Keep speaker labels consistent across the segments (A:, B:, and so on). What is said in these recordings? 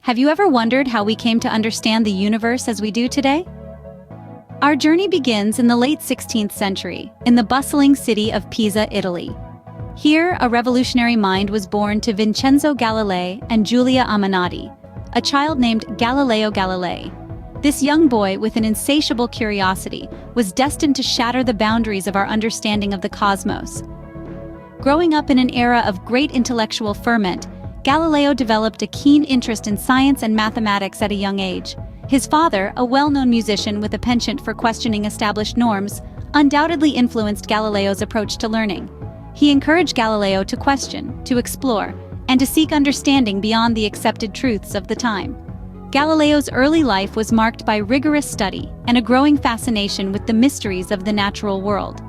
A: Have you ever wondered how we came to understand the universe as we do today? Our journey begins in the late 16th century, in the bustling city of Pisa, Italy. Here, a revolutionary mind was born to Vincenzo Galilei and Giulia Ammannati, a child named Galileo Galilei. This young boy, with an insatiable curiosity, was destined to shatter the boundaries of our understanding of the cosmos. Growing up in an era of great intellectual ferment, Galileo developed a keen interest in science and mathematics at a young age. His father, a well-known musician with a penchant for questioning established norms, undoubtedly influenced Galileo's approach to learning. He encouraged Galileo to question, to explore, and to seek understanding beyond the accepted truths of the time. Galileo's early life was marked by rigorous study and a growing fascination with the mysteries of the natural world.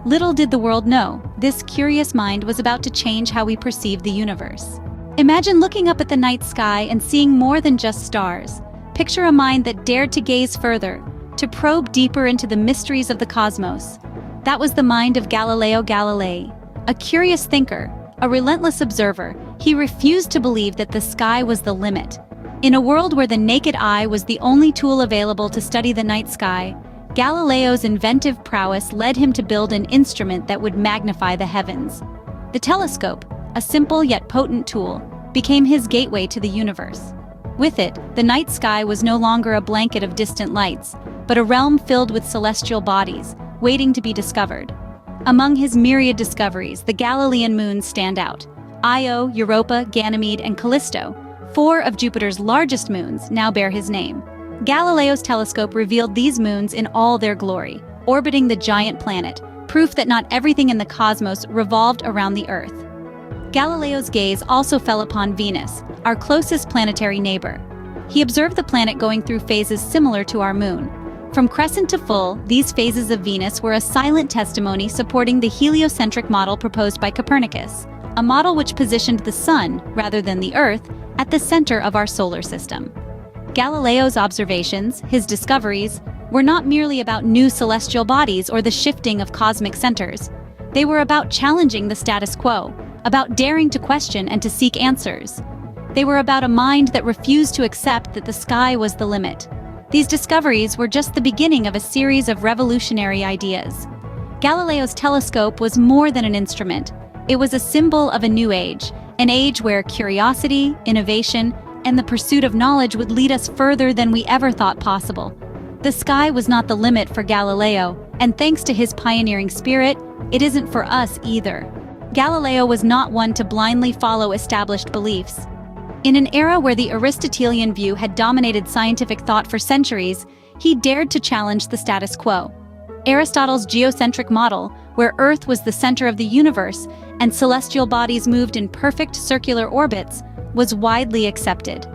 A: Little did the world know, this curious mind was about to change how we perceive the universe. Imagine looking up at the night sky and seeing more than just stars. Picture a mind that dared to gaze further, to probe deeper into the mysteries of the cosmos. That was the mind of Galileo Galilei. A curious thinker, a relentless observer, he refused to believe that the sky was the limit. In a world where the naked eye was the only tool available to study the night sky, Galileo's inventive prowess led him to build an instrument that would magnify the heavens. The telescope, a simple yet potent tool, became his gateway to the universe. With it, the night sky was no longer a blanket of distant lights, but a realm filled with celestial bodies, waiting to be discovered. Among his myriad discoveries, the Galilean moons stand out. Io, Europa, Ganymede, and Callisto, 4 of Jupiter's largest moons, now bear his name. Galileo's telescope revealed these moons in all their glory, orbiting the giant planet, proof that not everything in the cosmos revolved around the Earth. Galileo's gaze also fell upon Venus, our closest planetary neighbor. He observed the planet going through phases similar to our moon. From crescent to full, these phases of Venus were a silent testimony supporting the heliocentric model proposed by Copernicus, a model which positioned the Sun, rather than the Earth, at the center of our solar system. Galileo's observations, his discoveries, were not merely about new celestial bodies or the shifting of cosmic centers. They were about challenging the status quo, about daring to question and to seek answers. They were about a mind that refused to accept that the sky was the limit. These discoveries were just the beginning of a series of revolutionary ideas. Galileo's telescope was more than an instrument. It was a symbol of a new age, an age where curiosity, innovation, and the pursuit of knowledge would lead us further than we ever thought possible. The sky was not the limit for Galileo, and thanks to his pioneering spirit, it isn't for us either. Galileo was not one to blindly follow established beliefs. In an era where the Aristotelian view had dominated scientific thought for centuries, he dared to challenge the status quo. Aristotle's geocentric model, where Earth was the center of the universe and celestial bodies moved in perfect circular orbits, was widely accepted.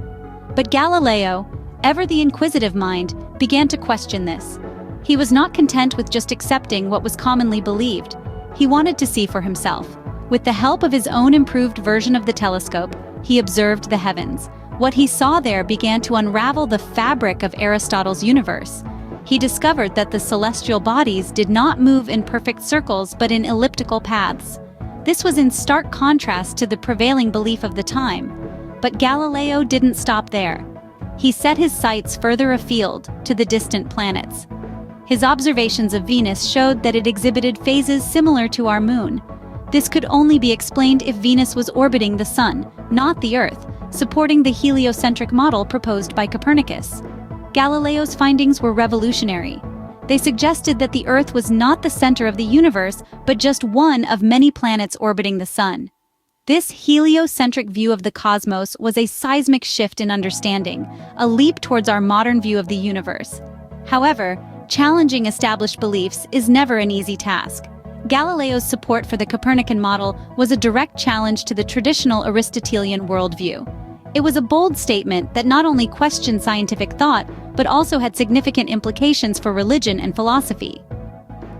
A: But Galileo, ever the inquisitive mind, began to question this. He was not content with just accepting what was commonly believed. He wanted to see for himself. With the help of his own improved version of the telescope, he observed the heavens. What he saw there began to unravel the fabric of Aristotle's universe. He discovered that the celestial bodies did not move in perfect circles but in elliptical paths. This was in stark contrast to the prevailing belief of the time. But Galileo didn't stop there. He set his sights further afield, to the distant planets. His observations of Venus showed that it exhibited phases similar to our moon. This could only be explained if Venus was orbiting the Sun, not the Earth, supporting the heliocentric model proposed by Copernicus. Galileo's findings were revolutionary. They suggested that the Earth was not the center of the universe, but just one of many planets orbiting the Sun. This heliocentric view of the cosmos was a seismic shift in understanding, a leap towards our modern view of the universe. However, challenging established beliefs is never an easy task. Galileo's support for the Copernican model was a direct challenge to the traditional Aristotelian worldview. It was a bold statement that not only questioned scientific thought, but also had significant implications for religion and philosophy.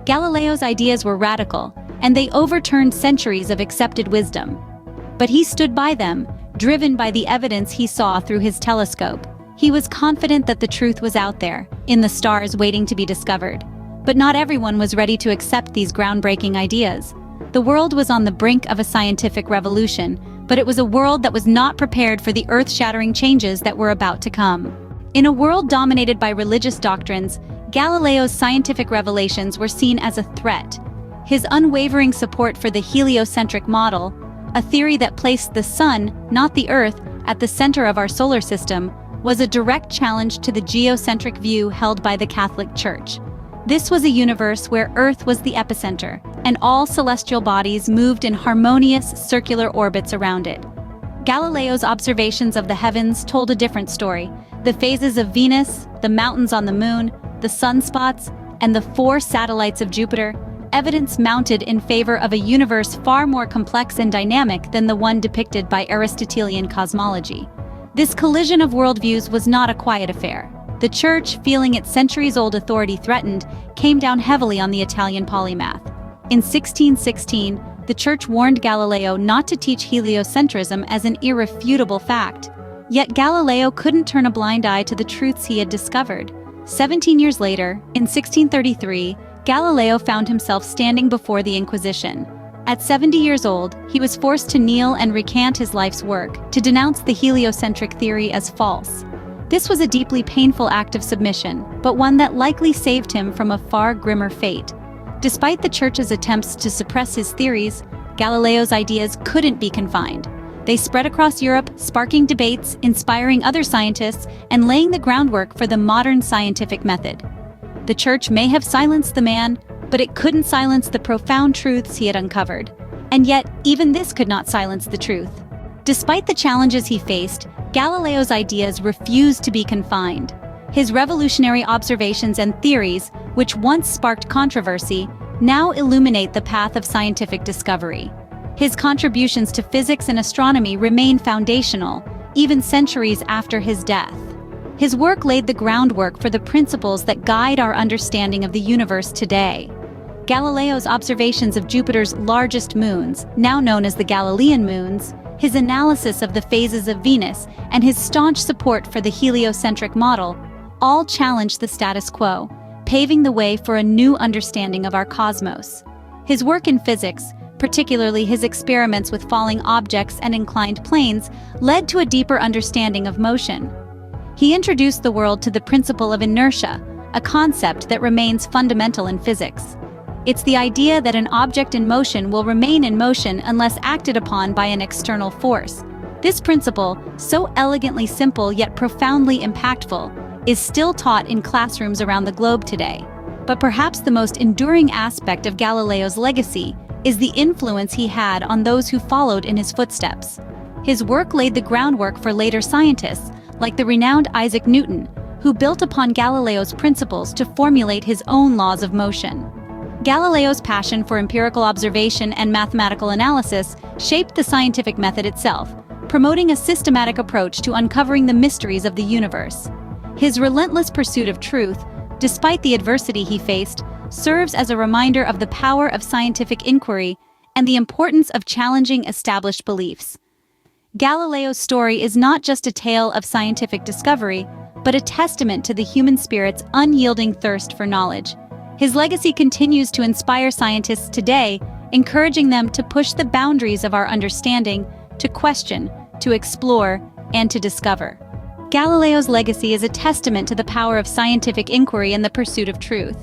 A: Galileo's ideas were radical, and they overturned centuries of accepted wisdom. But he stood by them, driven by the evidence he saw through his telescope. He was confident that the truth was out there, in the stars waiting to be discovered. But not everyone was ready to accept these groundbreaking ideas. The world was on the brink of a scientific revolution, but it was a world that was not prepared for the earth-shattering changes that were about to come. In a world dominated by religious doctrines, Galileo's scientific revelations were seen as a threat. His unwavering support for the heliocentric model, a theory that placed the sun, not the Earth, at the center of our solar system, was a direct challenge to the geocentric view held by the Catholic Church. This was a universe where Earth was the epicenter, and all celestial bodies moved in harmonious circular orbits around it. Galileo's observations of the heavens told a different story. The phases of Venus, the mountains on the moon, the sunspots, and the 4 satellites of Jupiter, evidence mounted in favor of a universe far more complex and dynamic than the one depicted by Aristotelian cosmology. This collision of worldviews was not a quiet affair. The Church, feeling its centuries-old authority threatened, came down heavily on the Italian polymath. In 1616, the Church warned Galileo not to teach heliocentrism as an irrefutable fact. Yet Galileo couldn't turn a blind eye to the truths he had discovered. 17 years later, in 1633, Galileo found himself standing before the Inquisition. At 70 years old, he was forced to kneel and recant his life's work, to denounce the heliocentric theory as false. This was a deeply painful act of submission, but one that likely saved him from a far grimmer fate. Despite the Church's attempts to suppress his theories, Galileo's ideas couldn't be confined. They spread across Europe, sparking debates, inspiring other scientists, and laying the groundwork for the modern scientific method. The Church may have silenced the man, but it couldn't silence the profound truths he had uncovered. And yet, even this could not silence the truth. Despite the challenges he faced, Galileo's ideas refused to be confined. His revolutionary observations and theories, which once sparked controversy, now illuminate the path of scientific discovery. His contributions to physics and astronomy remain foundational, even centuries after his death. His work laid the groundwork for the principles that guide our understanding of the universe today. Galileo's observations of Jupiter's largest moons, now known as the Galilean moons, his analysis of the phases of Venus, and his staunch support for the heliocentric model, all challenged the status quo, paving the way for a new understanding of our cosmos. His work in physics, particularly his experiments with falling objects and inclined planes, led to a deeper understanding of motion. He introduced the world to the principle of inertia, a concept that remains fundamental in physics. It's the idea that an object in motion will remain in motion unless acted upon by an external force. This principle, so elegantly simple yet profoundly impactful, is still taught in classrooms around the globe today. But perhaps the most enduring aspect of Galileo's legacy is the influence he had on those who followed in his footsteps. His work laid the groundwork for later scientists, like the renowned Isaac Newton, who built upon Galileo's principles to formulate his own laws of motion. Galileo's passion for empirical observation and mathematical analysis shaped the scientific method itself, promoting a systematic approach to uncovering the mysteries of the universe. His relentless pursuit of truth, despite the adversity he faced, serves as a reminder of the power of scientific inquiry and the importance of challenging established beliefs. Galileo's story is not just a tale of scientific discovery, but a testament to the human spirit's unyielding thirst for knowledge. His legacy continues to inspire scientists today, encouraging them to push the boundaries of our understanding, to question, to explore, and to discover. Galileo's legacy is a testament to the power of scientific inquiry and the pursuit of truth.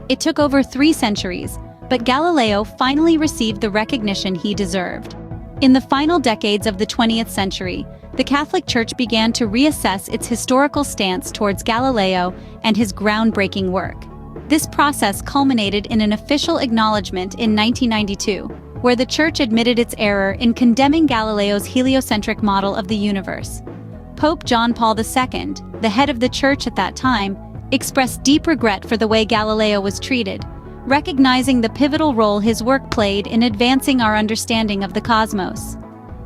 A: It took over 3 centuries, but Galileo finally received the recognition he deserved. In the final decades of the 20th century, the Catholic Church began to reassess its historical stance towards Galileo and his groundbreaking work. This process culminated in an official acknowledgement in 1992, where the Church admitted its error in condemning Galileo's heliocentric model of the universe. Pope John Paul II, the head of the Church at that time, expressed deep regret for the way Galileo was treated, recognizing the pivotal role his work played in advancing our understanding of the cosmos.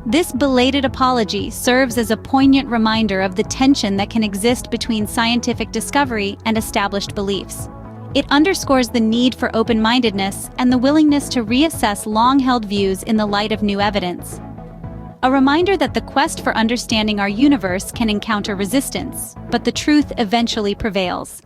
A: This belated apology serves as a poignant reminder of the tension that can exist between scientific discovery and established beliefs. It underscores the need for open-mindedness and the willingness to reassess long-held views in the light of new evidence. A reminder that the quest for understanding our universe can encounter resistance, but the truth eventually prevails.